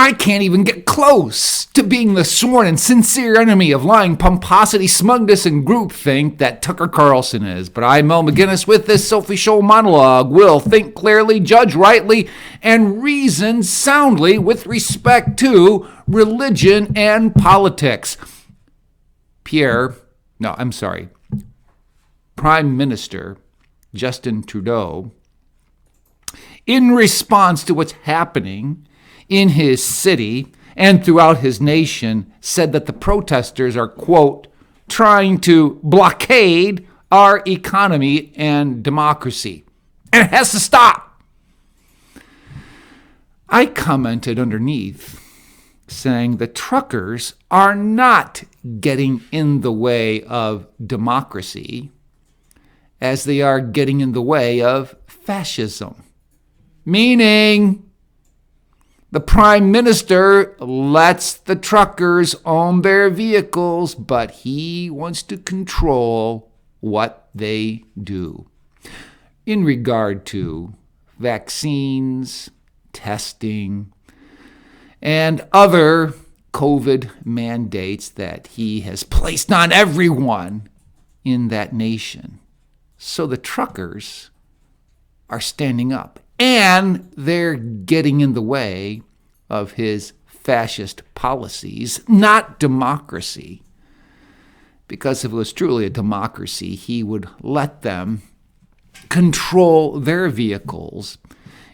I can't even get close to being the sworn and sincere enemy of lying pomposity, smugness, and groupthink that Tucker Carlson is. But I, Mel McGinnis, with this Sophie Scholl monologue, will think clearly, judge rightly, and reason soundly with respect to religion and politics. Prime Minister Justin Trudeau, in response to what's happening in his city and throughout his nation, said that the protesters are, quote, trying to blockade our economy and democracy. And it has to stop. I commented underneath saying the truckers are not getting in the way of democracy as they are getting in the way of fascism. Meaning, the Prime Minister lets the truckers own their vehicles, but he wants to control what they do. In regard to vaccines, testing, and other COVID mandates that he has placed on everyone in that nation. So the truckers are standing up. And they're getting in the way of his fascist policies, not democracy. Because if it was truly a democracy, he would let them control their vehicles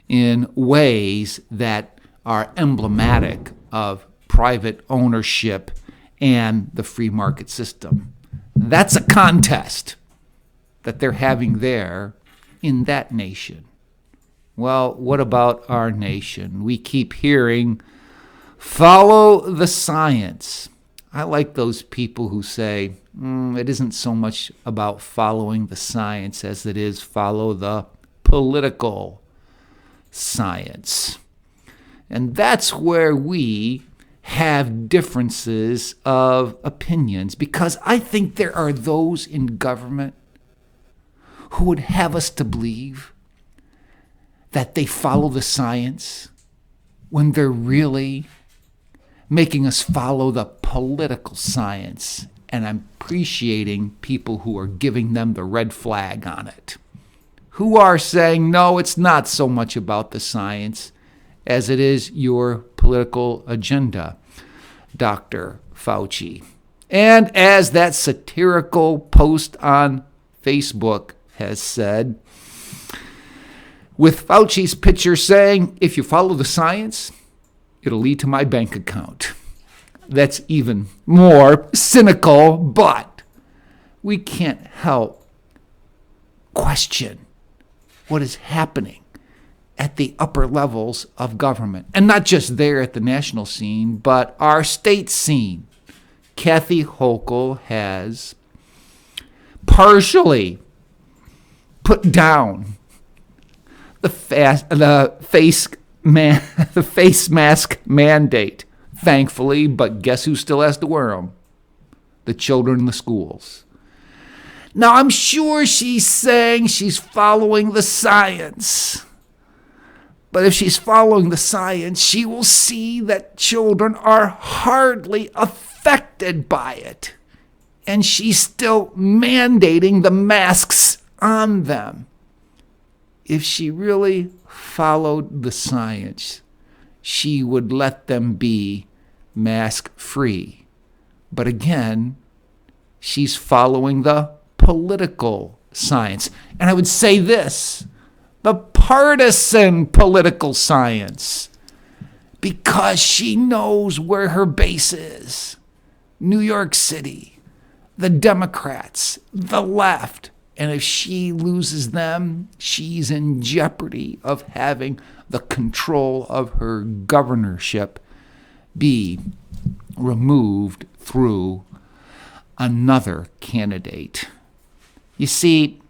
in ways that are emblematic of private ownership and the free market system. That's a contest that they're having there in that nation. Well, what about our nation? We keep hearing, follow the science. I like those people who say, it isn't so much about following the science as it is follow the political science. And that's where we have differences of opinions, because I think there are those in government who would have us to believe that they follow the science when they're really making us follow the political science. And I'm appreciating people who are giving them the red flag on it, who are saying, no, it's not so much about the science as it is your political agenda, Dr. Fauci. And as that satirical post on Facebook has said, with Fauci's picture saying, if you follow the science, it'll lead to my bank account. That's even more cynical, but we can't help question what is happening at the upper levels of government. And not just there at the national scene, but our state scene. Kathy Hochul has partially put down the face mask mandate, thankfully, but guess who still has to wear them? The children in the schools. Now, I'm sure she's saying she's following the science. But if she's following the science, she will see that children are hardly affected by it. And she's still mandating the masks on them. If she really followed the science, she would let them be mask-free. But again, she's following the political science. And I would say this, the partisan political science, because she knows where her base is. New York City, the Democrats, the left. And if she loses them, she's in jeopardy of having the control of her governorship be removed through another candidate. You see,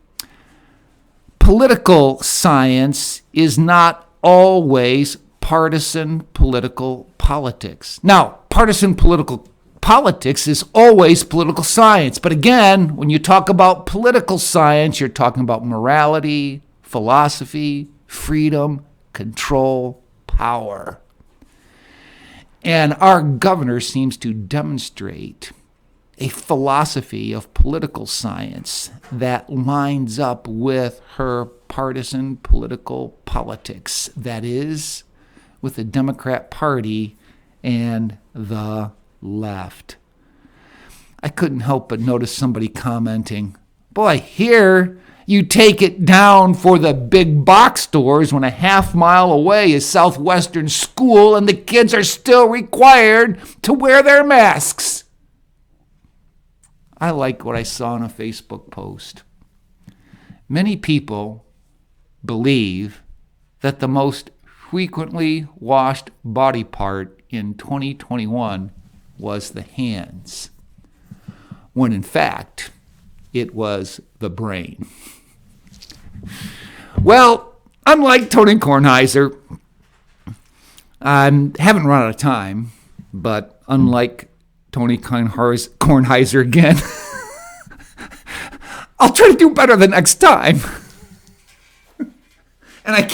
political science is not always partisan political politics. Now, partisan political politics is always political science. But again, when you talk about political science, you're talking about morality, philosophy, freedom, control, power. And our governor seems to demonstrate a philosophy of political science that lines up with her partisan political politics. That is, with the Democrat Party and the left. I couldn't help but notice somebody commenting, "Boy, here you take it down for the big box stores when a half mile away is Southwestern School and the kids are still required to wear their masks." I like what I saw in a Facebook post. Many people believe that the most frequently washed body part in 2021 was the hands, when in fact it was the brain. Well, unlike Tony Kornheiser, I haven't run out of time, but unlike Tony Kornheiser again, I'll try to do better the next time. And I can't